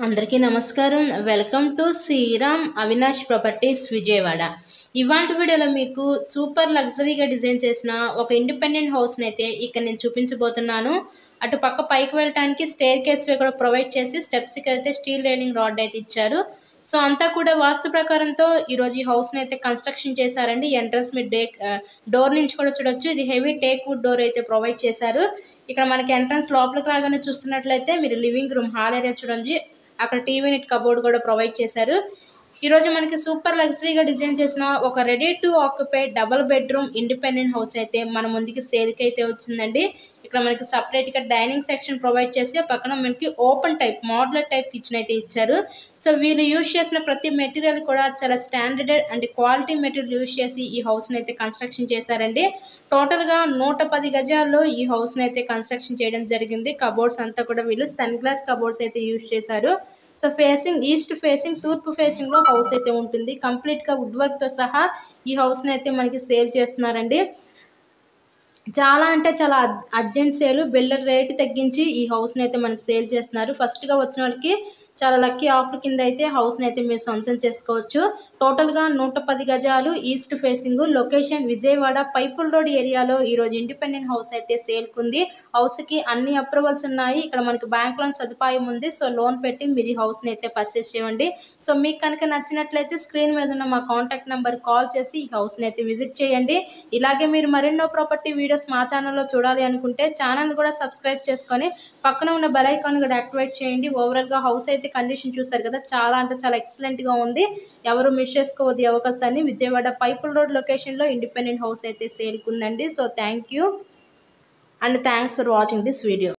అందరికీ నమస్కారం. Welcome to Sriram Avinash properties Vijayawada. ఇవాల్టి వీడియోలో మీకు సూపర్ లగ్జరీగా డిజైన్ చేసిన ఒక ఇండిపెండెంట్ హౌస్ని అయితే ఇక్కడ నేను చూపించబోతున్నాను. అటు పక్క పైకి వెళ్ళటానికి స్టేర్ కేస్ కూడా ప్రొవైడ్ చేసి స్టెప్స్కి అయితే స్టీల్ రైలింగ్ రాడ్ అయితే ఇచ్చారు. సో అంతా కూడా వాస్తు ప్రకారంతో ఈరోజు ఈ హౌస్ని అయితే కన్స్ట్రక్షన్ చేశారండి. ఎంట్రన్స్ మీ డోర్ నుంచి కూడా చూడొచ్చు. ఇది హెవీ టేక్ వుడ్ డోర్ అయితే ప్రొవైడ్ చేశారు. ఇక్కడ మనకి ఎంట్రన్స్ లోపలికి రాగానే చూస్తున్నట్లయితే మీరు లివింగ్ రూమ్ హాల్ ఏరియా చూడండి. అక్కడ టీవీ యూనిట్ కబోర్డ్ కూడా ప్రొవైడ్ చేశారు. ఈరోజు మనకి సూపర్ లగ్జరీగా డిజైన్ చేసిన ఒక ready to occupy double bedroom independent house అయితే మన ముందుకి సేల్కి అయితే వచ్చిందండి. ఇక్కడ మనకి సపరేట్గా డైనింగ్ సెక్షన్ ప్రొవైడ్ చేసి పక్కన మనకి open type modular type kitchen అయితే ఇచ్చారు. సో వీళ్ళు యూజ్ చేసిన ప్రతి మెటీరియల్ కూడా చాలా standard and quality material use చేసి ఈ హౌస్ని అయితే కన్స్ట్రక్షన్ చేశారండి. టోటల్గా 110 గజాల్లో ఈ హౌస్ని అయితే కన్స్ట్రక్షన్ చేయడం జరిగింది. కబోర్డ్స్ అంతా కూడా వీళ్ళు సన్ గ్లాస్ కబోర్డ్స్ అయితే యూజ్ చేశారు. సో ఫేసింగ్ ఈస్ట్ ఫేసింగ్ తూర్పు ఫేసింగ్ లో హౌస్ అయితే ఉంటుంది. కంప్లీట్ గా వుడ్ వర్క్ తో సహా ఈ హౌస్ ని అయితే మనకి సేల్ చేస్తున్నారండి. చాలా అంటే చాలా అర్జెంట్ సేల్. బిల్డర్ రేట్ తగ్గించి ఈ హౌస్ ని అయితే మనకి సేల్ చేస్తున్నారు. ఫస్ట్ గా వచ్చిన వాళ్ళకి చాలా లక్కీ ఆఫర్ కింద అయితే హౌస్ ని అయితే మీరు సొంతం చేసుకోవచ్చు. టోటల్ గా 110 గజాలు east facing, location Vijayawada Pipula road ఏరియాలో ఈరోజు ఇండిపెండెంట్ హౌస్ అయితే సేల్కుంది. హౌస్ కి అన్ని అప్రూవల్స్ ఉన్నాయి. ఇక్కడ మనకి బ్యాంక్ లోన్ సదుపాయం ఉంది. సో లోన్ పెట్టి మీరు ఈ హౌస్ ని అయితే పర్చేస్ చేయండి. సో మీకు కనుక నచ్చినట్లయితే స్క్రీన్ మీద ఉన్న మా కాంటాక్ట్ నెంబర్ కాల్ చేసి ఈ హౌస్ ని అయితే విజిట్ చేయండి. ఇలాగే మీరు మరెన్నో ప్రాపర్టీ వీడియోస్ మా ఛానల్లో చూడాలి అనుకుంటే ఛానల్ కూడా సబ్స్క్రైబ్ చేసుకొని పక్కన ఉన్న బెల్ ఐకాన్ కూడా యాక్టివేట్ చేయండి. ఓవరాల్ గా హౌస్ అయితే కండిషన్ చూసారు కదా, చాలా అంటే చాలా ఎక్సలెంట్ గా ఉంది. ఎవరు మిస్ చేసుకోవద్దు ఈ అవకాశాన్ని. విజయవాడ పైపుల్ రోడ్ లొకేషన్ లో ఇండిపెండెంట్ హౌస్ అయితే సేల్కుందండి. So thank you and thanks for watching this video.